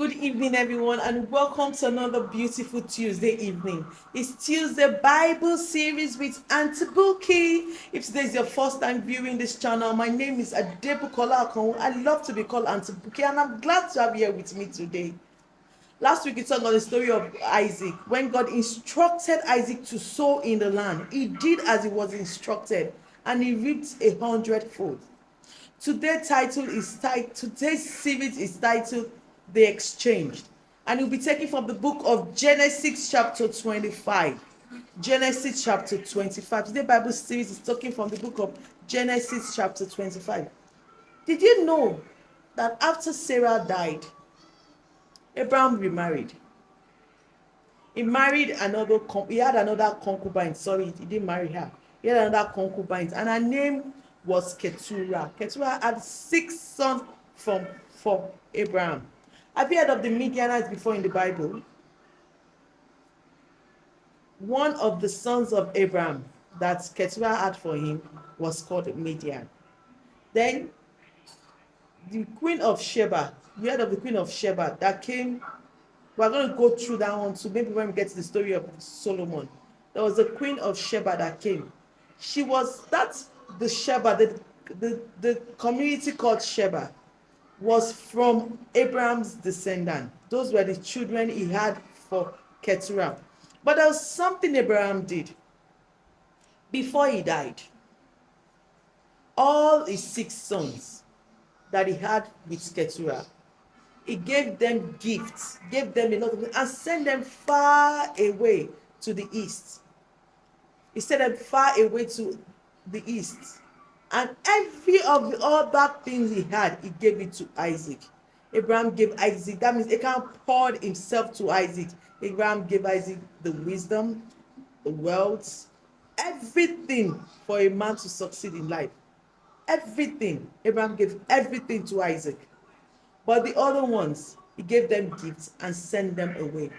Good evening, everyone, and welcome to another beautiful Tuesday evening. It's Tuesday Bible series with Auntie Buki. If today is your first time viewing this channel, my name is Adebukola Akon. I love to be called Auntie Buki, and I'm glad to have you here with me today. Last week we talked about the story of Isaac. When God instructed Isaac to sow in the land, he did as he was instructed, and he reaped 100-fold. Today's series is titled The Exchange, and it will be taken from the book of Genesis chapter 25. Genesis chapter 25. Today's Bible series is talking from the book of Genesis chapter 25. Did you know that after Sarah died, Abraham remarried? He had another concubine. Sorry, he didn't marry her. He had another concubine, and her name was Keturah. Keturah had 6 sons from Abraham. Have you heard of the Midianites before in the Bible? One of the sons of Abraham that Keturah had for him was called Midian. Then the Queen of Sheba, you heard of the Queen of Sheba that came. We're going to go through that one too. Maybe when we get to the story of Solomon, there was a Queen of Sheba that came. She was the Sheba, the community called Sheba was from Abraham's descendant. Those were the children he had for Keturah. But there was something Abraham did before he died. All his 6 sons that he had with Keturah, he gave them gifts, gave them a lot of, and sent them far away to the east. He sent them far away to the east. And every of the other things he had, he gave it to Isaac. Abraham gave Isaac, that means Abraham poured himself to Isaac. Abraham gave Isaac the wisdom, the wealth, everything for a man to succeed in life. Everything. Abraham gave everything to Isaac. But the other ones, he gave them gifts and sent them away.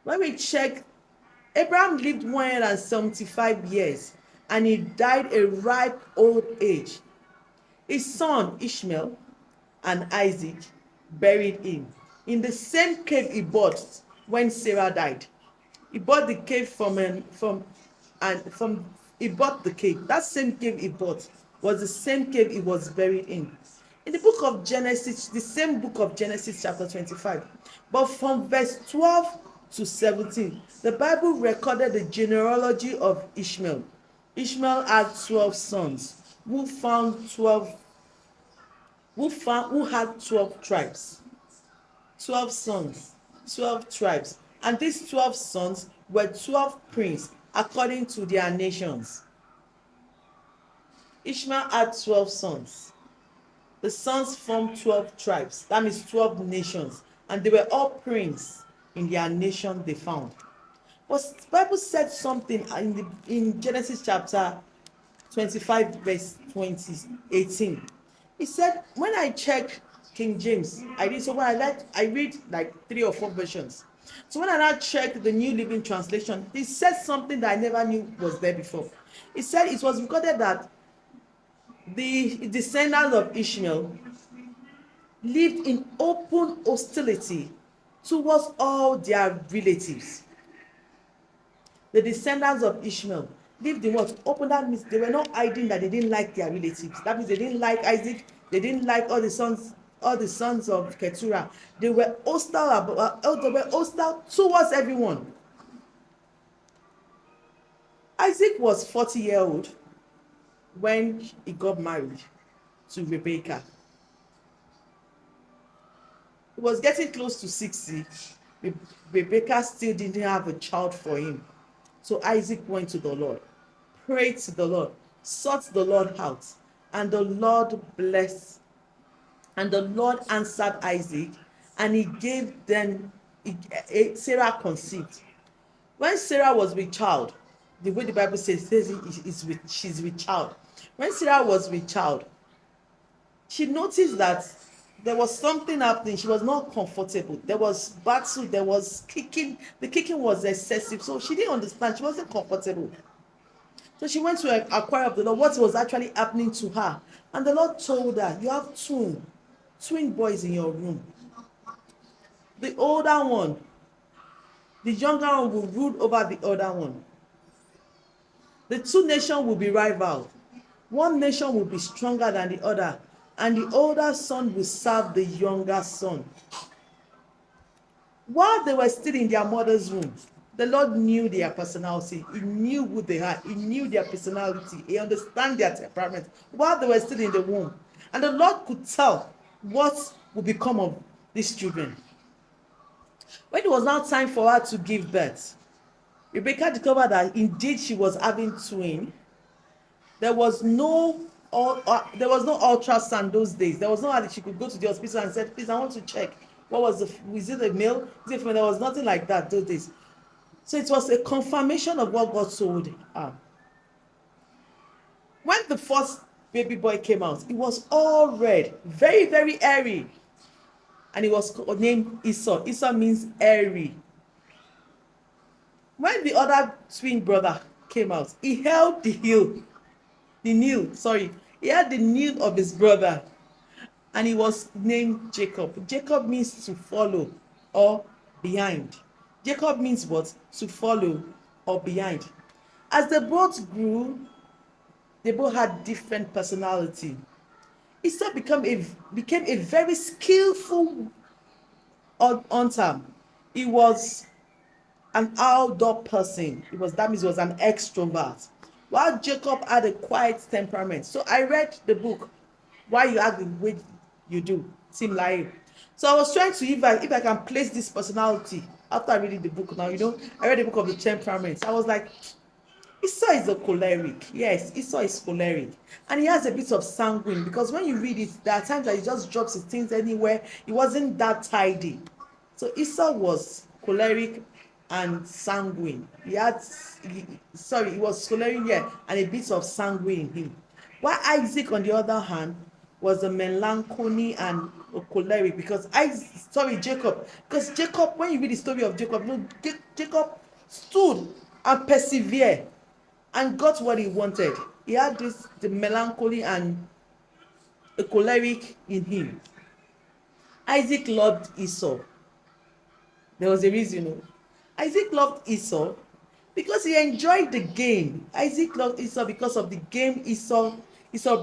When we check, Abraham lived 175 years and he died a ripe old age. His son Ishmael and Isaac buried him in the same cave he bought when Sarah died. He bought the cave he bought the cave. That same cave he bought was the same cave he was buried in. In the book of Genesis, the same book of Genesis chapter 25, but from verse 12 to 17, the Bible recorded the genealogy of Ishmael. Ishmael had 12 sons who had 12 tribes. 12 sons, 12 tribes. And these 12 sons were 12 princes according to their nations. Ishmael had 12 sons. The sons formed 12 tribes, that means 12 nations, and they were all princes in their nation they found. But the Bible said something in Genesis chapter 25, verse 18. It said, when I check King James, I read like 3 or 4 versions. So when I now check the New Living Translation, it said something that I never knew was there before. It said it was recorded that the descendants of Ishmael lived in open hostility towards all their relatives. The descendants of Ishmael lived in what? Open. That means they were not hiding that they didn't like their relatives. That means they didn't like Isaac. They didn't like all the sons of Keturah. They were hostile towards everyone. Isaac was 40-year old when he got married to Rebekah. He was getting close to 60. Rebekah still didn't have a child for him. So Isaac went to the Lord, prayed to the Lord, sought the Lord out, and the Lord blessed. And the Lord answered Isaac, and he gave them, Sarah conceived. When Sarah was with child, the way the Bible says she's with child. When Sarah was with child, she noticed that there was something happening. She was not comfortable. There was battle, there was kicking. The kicking was excessive. So she didn't understand. She wasn't comfortable. So she went to inquire of the Lord what was actually happening to her. And the Lord told her, you have twin boys in your room. the older one, the younger one will rule over the other one. The two nations will be rival. One nation will be stronger than the other, and the older son will serve the younger son. While they were still in their mother's womb, the Lord knew their personality. He knew who they are. He knew their personality. He understood their temperament while they were still in the womb. And the Lord could tell what would become of these children. When it was now time for her to give birth, Rebecca discovered that indeed she was having twins. There was no ultrasound those days. There was no how that she could go to the hospital and said, please, I want to check. Is it a male? Is it a female? There was nothing like that those days. So it was a confirmation of what God told her. When the first baby boy came out, it was all red, very, very hairy. And he was named Esau. Esau means hairy. When the other twin brother came out, he held he had the nail of his brother, and he was named Jacob. Jacob means to follow or behind. Jacob means what? To follow or behind. As they both grew, they both had different personality. Esau became a very skillful hunter. He was an outdoor person. That means he was an extrovert. While Jacob had a quiet temperament. So I read the book, Why You Act the Way You Do, Tim LaHaye. So I was trying to, if I can place this personality after reading the book now, I read the book of the temperaments. I was like, Esau is a choleric. Yes, Esau is choleric. And he has a bit of sanguine, because when you read it, there are times that he just drops his things anywhere. He wasn't that tidy. So Esau was choleric and sanguine. He was choleric, and a bit of sanguine in him. While Isaac, on the other hand, was a melancholy and a choleric, because Jacob, when you read the story of Jacob, Jacob stood and persevered and got what he wanted. He had the melancholy and a choleric in him. Isaac loved Esau. There was a reason. Isaac loved Esau because he enjoyed the game. Isaac loved Esau because of the game Esau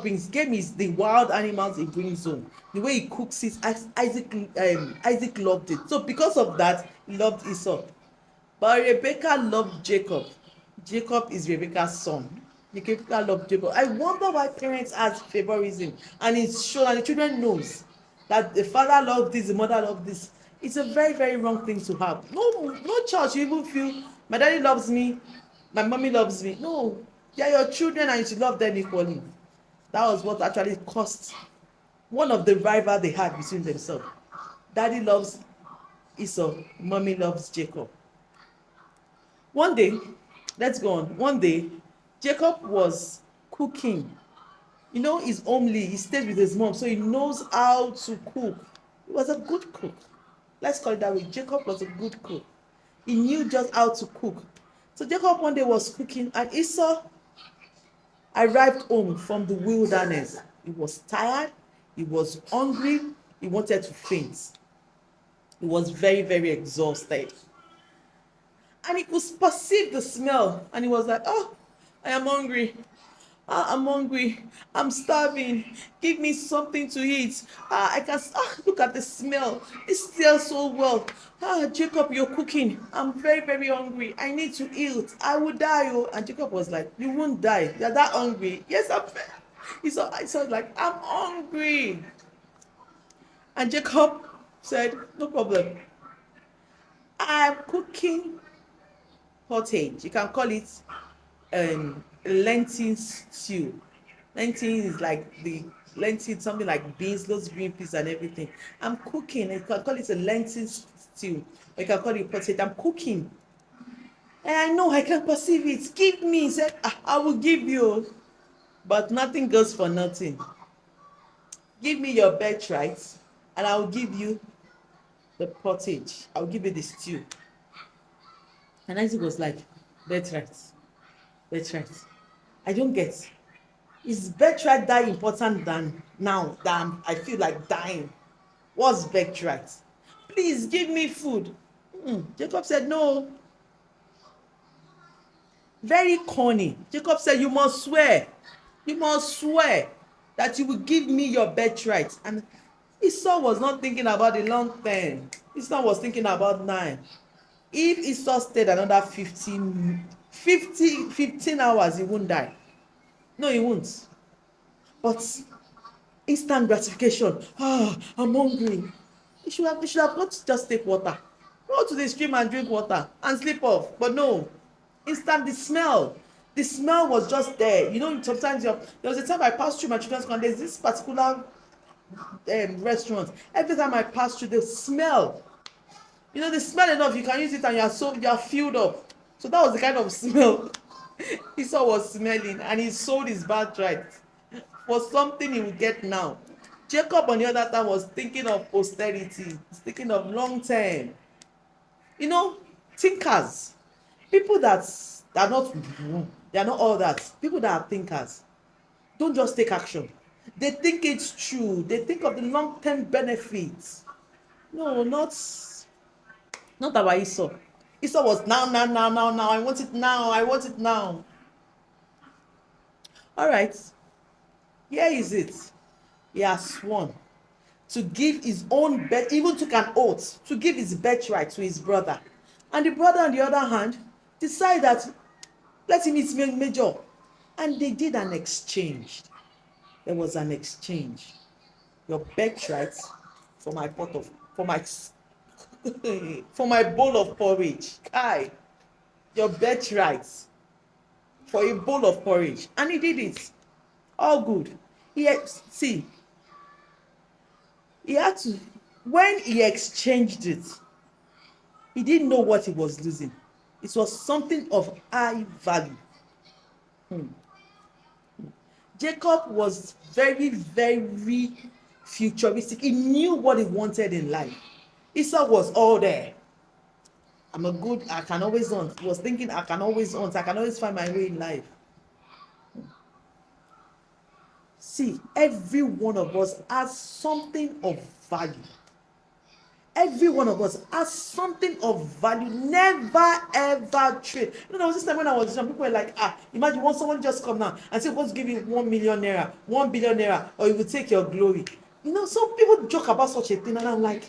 brings. Game is the wild animals he brings home. The way he cooks it, Isaac loved it. So because of that, he loved Esau. But Rebecca loved Jacob. Jacob is Rebecca's son. Rebecca loved Jacob. I wonder why parents have favoritism, and it's shown, and the children knows that the father loved this, the mother loved this. It's a very, very wrong thing to have. No child should even feel my daddy loves me, my mommy loves me. No, they are your children and you should love them equally. That was what actually caused one of the rivals they had between themselves. Daddy loves Esau, mommy loves Jacob. One day, let's go on. One day, Jacob was cooking. He's homely. He stays with his mom, so he knows how to cook. He was a good cook. Let's call it that way. Jacob was a good cook. He knew just how to cook. So Jacob one day was cooking, and Esau arrived home from the wilderness. He was tired. He was hungry. He wanted to faint. He was very, very exhausted. And he could perceive the smell, and he was like, oh, I am hungry. I'm hungry. I'm starving. Give me something to eat. I can look at the smell. It smells so well. Jacob, you're cooking. I'm very, very hungry. I need to eat. I will die. And Jacob was like, you won't die. You're that hungry. Yes, I said, like, I'm hungry. And Jacob said, no problem. I'm cooking pottage. You can call it lentil stew. Lentil is like the lentil, something like beans, those green peas and everything. I'm cooking. You can call it a lentil stew. Or you can call it pottage. I'm cooking. And I know I can perceive it. Give me. He said, I will give you. But nothing goes for nothing. Give me your birthright, and I will give you the pottage. I will give you the stew. And Isaac was like, birthright. I don't get. Is birthright that important than now that I feel like dying? What's birthright? Please give me food. Jacob said, no. Very corny. Jacob said, you must swear. You must swear that you will give me your birthright. And Esau was not thinking about the long term. Esau was thinking about 9. If Esau stayed another 15 hours, he won't die. No, he won't. But instant gratification. I'm hungry. You should have got to just take water. Go to the stream and drink water and sleep off. But no, instant the smell. The smell was just there. You know, sometimes there was a time I passed through my children's school and there's this particular restaurant. Every time I pass through, the smell. You know, the smell enough, you can use it and you are filled up. So that was the kind of smell Esau was smelling, and he sold his birthright for something he will get now. Jacob, on the other hand, was thinking of posterity, thinking of long term. You know, thinkers, people that are not, they are not all that. People that are thinkers don't just take action. They think it's true. They think of the long term benefits. No, not our Esau. Esau was now. I want it now. I want it now. All right. Here is it. He has sworn to give his own birth, even took an oath to give his birthright to his brother. And the brother, on the other hand, decided that let him eat major. And they did an exchange. There was an exchange. Your birthright for my pot of, for my for my bowl of porridge. Kai, your birthright for a bowl of porridge. And he did it. All good. He had to, when he exchanged it, he didn't know what he was losing. It was something of high value. Jacob was very, very futuristic. He knew what he wanted in life. Esau was all there. I can always hunt. He was thinking, I can always hunt. I can always find my way in life. See, every one of us has something of value. Every one of us has something of value. Never ever trade. You know, there was this time when I was young, people were like, imagine once someone just come now and say, what's giving 1 million naira, 1 billion naira, or you will take your glory. You know, some people joke about such a thing, and I'm like,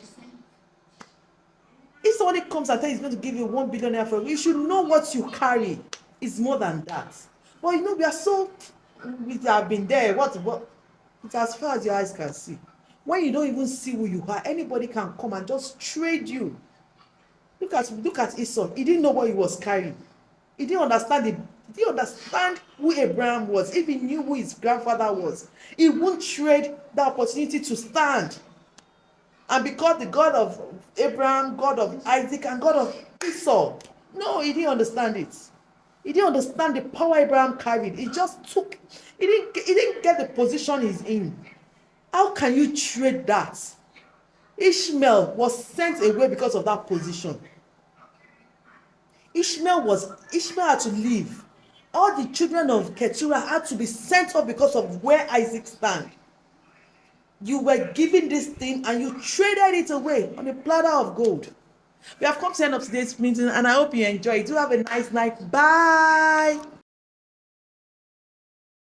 if somebody comes and tells you he's going to give you 1 billion naira for you, you should know what you carry is more than that. But you know, we have been there. What? It's as far as your eyes can see. When you don't even see who you are, anybody can come and just trade you. Look at Esau. He didn't know what he was carrying. He didn't understand who Abraham was. If he knew who his grandfather was, he wouldn't trade the opportunity to stand. And because the God of Abraham, God of Isaac, and God of Esau, no, he didn't understand it. He didn't understand the power Abraham carried. He didn't get the position he's in. How can you trade that? Ishmael was sent away because of that position. Ishmael had to leave. All the children of Keturah had to be sent off because of where Isaac stand. You were given this thing and you traded it away on a platter of gold. We have come to the end of today's meeting, and I hope you enjoy it. Do have a nice night. Bye.